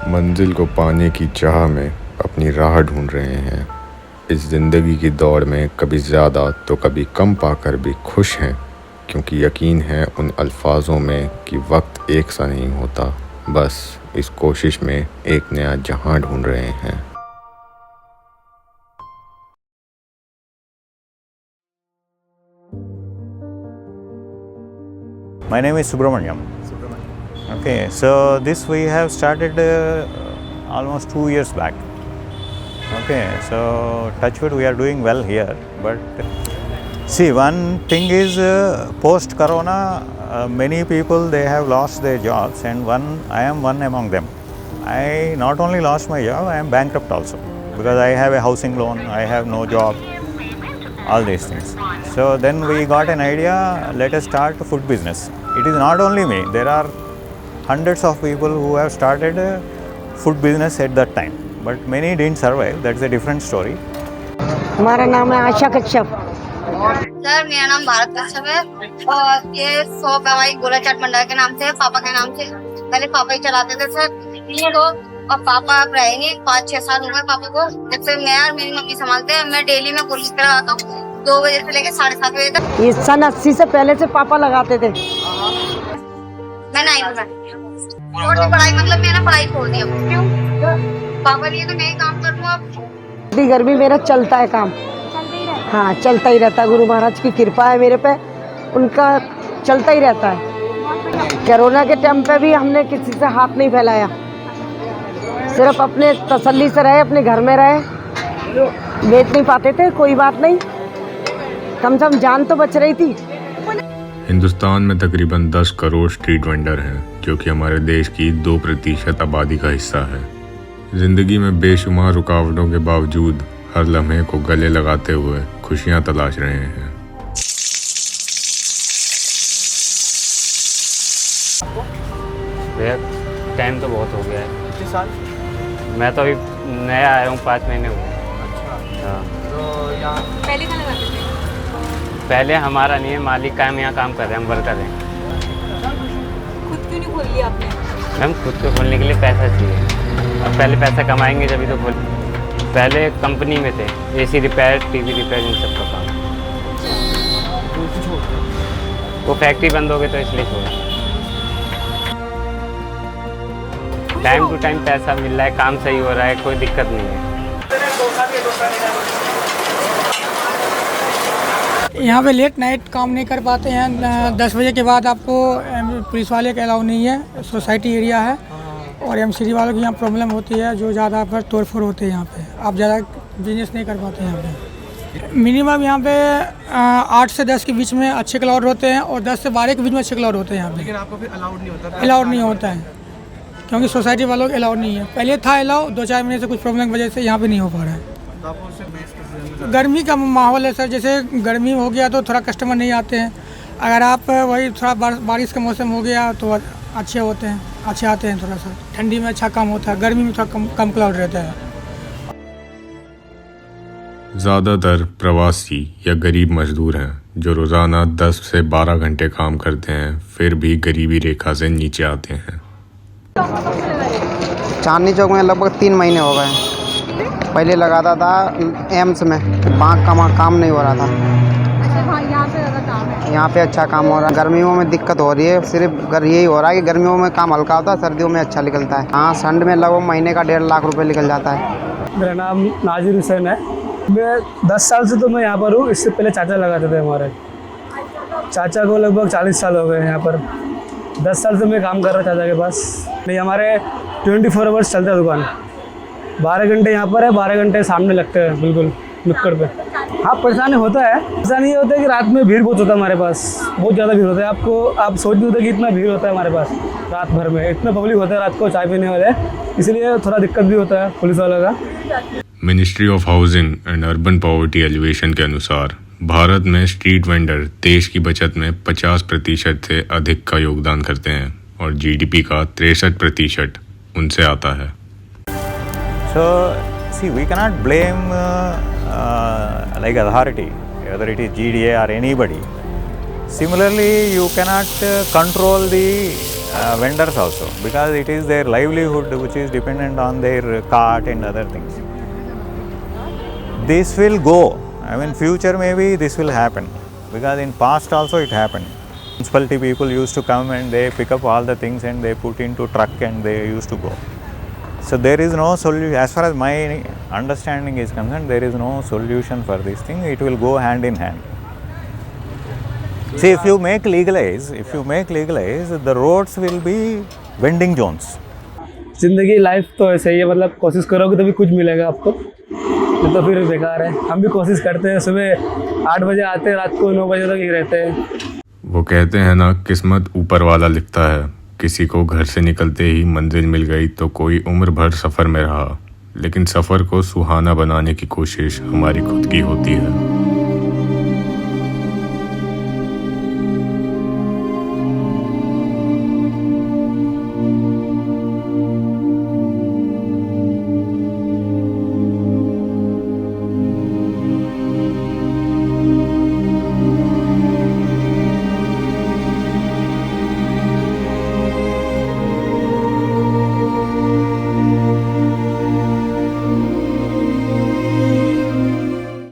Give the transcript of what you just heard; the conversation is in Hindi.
मंजिल को पाने की चाह में अपनी राह ढूंढ रहे हैं। इस ज़िंदगी की दौड़ में कभी ज़्यादा तो कभी कम पाकर भी खुश हैं, क्योंकि यकीन है उन अल्फाजों में कि वक्त एक सा नहीं होता। बस इस कोशिश में एक नया जहां ढूंढ रहे हैं। My name is Subramanyam. Okay, so this we have started almost 2 years back. Okay, so touch wood, we are doing well here. But see, one thing is post Corona, many people they have lost their jobs, and I am one among them. I not only lost my job, I am bankrupt also because I have a housing loan, I have no job, all these things. So then we got an idea, let us start a food business. It is not only me, there are hundreds of people who have started a food business at that time, but many didn't survive. That's a different story. हमारा नाम है आशा कश्यप। सर मेरा नाम भारत कश्यप है और ये शॉप हमारी गोला चाट मंडल के नाम से है, पापा के नाम से। पहले पापा ही चलाते थे सर, तो अब पापा अब रहे नहीं, 5-6 साल हो गए पापा को। जब से मैं और मेरी मम्मी संभालते हैं, मैं डेली में गोली पर आता हूँ 2 बजे से लेकर 7:30 बजे तक। ये सन 80 से पहले से पापा लगाते थे। मैं 9th में पढ़ाई, मतलब मैंने पढ़ाई छोड़ दी। क्यों? पापा लिए तो मैं ही काम कर लूँ अब। इतनी गर्मी मेरा चलता है काम, हाँ चलता ही रहता है। गुरु महाराज की कृपा है मेरे पे, उनका चलता ही रहता है। कोरोना के टाइम पे भी हमने किसी से हाथ नहीं फैलाया, सिर्फ अपने तसल्ली से रहे, अपने घर में रहे। बेच नहीं पाते थे, कोई बात नहीं, कम से कम जान तो बच रही थी। हिंदुस्तान में तकरीबन 10 करोड़ स्ट्रीट वेंडर हैं, जो कि हमारे देश की 2% आबादी का हिस्सा है। जिंदगी में बेशुमार रुकावटों के बावजूद हर लम्हे को गले लगाते हुए खुशियां तलाश रहे हैं। भैया टाइम तो बहुत हो गया है। कितने साल? मैं तो अभी नया आया हूँ, 5 महीने हुए। अच्छा। हाँ। तो यहाँ पहले कहाँ लगाते थे? पहले हमारा नहीं है, मालिक का, हम यहाँ काम कर रहे हैं, हम वर्कर हैं। खुद क्यों नहीं खोल लिया आपने? हम खुद को खोलने के लिए पैसा चाहिए, अब पहले पैसा कमाएंगे जब तो खोल। पहले कंपनी में थे, AC रिपेयर, TV रिपेयर, इन सब का काम। वो फैक्ट्री बंद हो गई तो इसलिए छोड़ा। टाइम टू टाइम पैसा मिल रहा है, काम सही हो रहा है, कोई दिक्कत नहीं है। यहाँ पे लेट नाइट काम नहीं कर पाते हैं। 10 बजे के बाद आपको पुलिस वाले का अलाउ नहीं है, सोसाइटी एरिया है, और MCD वालों की यहाँ प्रॉब्लम होती है, जो ज़्यादा पर तोड़फोड़ होते हैं। यहाँ पे आप ज़्यादा बिजनेस नहीं कर पाते हैं। यहाँ पे मिनिमम यहाँ पे 8 से 10 के बीच में अच्छे क्लाउड होते हैं, और 10 से 12 के बीच में अच्छे क्लाउड होते हैं यहाँ पे। लेकिन आपको फिर अलाउड नहीं होता? अलाउड नहीं होता है, क्योंकि सोसाइटी वालों को अलाउड नहीं है। पहले था अलाउ, 2-4 महीने से कुछ प्रॉब्लम की वजह से यहाँ पे नहीं हो पा रहा है। गर्मी का माहौल है सर, जैसे गर्मी हो गया तो थोड़ा कस्टमर नहीं आते हैं। अगर आप वही थोड़ा बारिश का मौसम हो गया तो अच्छे होते हैं, अच्छे आते हैं। थोड़ा सा ठंडी में अच्छा काम होता है, गर्मी में थोड़ा कम क्लाउड रहता है। ज़्यादातर प्रवासी या गरीब मजदूर हैं, जो रोज़ाना 10 से 12 घंटे काम करते हैं, फिर भी गरीबी रेखा से नीचे आते हैं। चांदनी चौक में लगभग 3 महीने हो गए। पहले लगाता था एम्स में, बैंक का काम नहीं हो रहा था। अच्छा, यहाँ पे ज़्यादा काम है? यहाँ पे अच्छा काम हो रहा है। गर्मियों में दिक्कत हो रही है, सिर्फ यही हो रहा है कि गर्मियों में काम हल्का होता है, सर्दियों में अच्छा निकलता है। हाँ, संड में लगभग महीने का 1.5 लाख रुपए निकल जाता है। मेरा नाम नाजिर हुसैन है। मैं 10 साल से तो मैं यहाँ पर हूँ। इससे पहले चाचा लगाते थे हमारे। चाचा को लगभग 40 साल हो गए यहाँ पर। 10 साल से मैं काम कर रहा चाचा के पास। नहीं, हमारे 24 आवर्स चलता है दुकान। 12 घंटे यहाँ पर है, 12 घंटे सामने लगते हैं बिल्कुल नुक्कड़ पे। हाँ परेशानी होता है, परेशानी ये होता है कि रात में भीड़ बहुत होता है हमारे पास, बहुत ज़्यादा भीड़ होता है। आप सोच नहीं होते कि इतना भीड़ होता है हमारे पास रात भर में, इतना पब्लिक होता है रात को चाय पीने वाले, इसलिए थोड़ा दिक्कत भी होता है पुलिस वालों का। Ministry of housing and urban poverty alleviation के अनुसार भारत में स्ट्रीट वेंडर देश की बचत में 50% से अधिक का योगदान करते हैं और जीडीपी का 63% उनसे आता है। So, see, we cannot blame like authority, whether it is GDA or anybody. Similarly, you cannot control the vendors also, because it is their livelihood which is dependent on their cart and other things. This will go. I mean, future maybe this will happen, because in past also it happened. Municipality people used to come and they pick up all the things and they put into truck and they used to go. So there is no solution, as far as my understanding is concerned, there is no solution for this thing. It will go hand in hand. See, if you make legalize, the roads will be vending zones. ज़िंदगी लाइफ तो ऐसे ही है, मतलब कोशिश करोगे तभी कुछ मिलेगा आपको, नहीं तो फिर बेकार है। हम भी कोशिश करते हैं, सुबह 8 बजे आते हैं, रात को 9 बजे तक ही रहते हैं। वो कहते हैं ना, किस्मत ऊपर वाला लिखता है। किसी को घर से निकलते ही मंजिल मिल गई तो कोई उम्र भर सफ़र में रहा, लेकिन सफ़र को सुहाना बनाने की कोशिश हमारी खुद की होती है।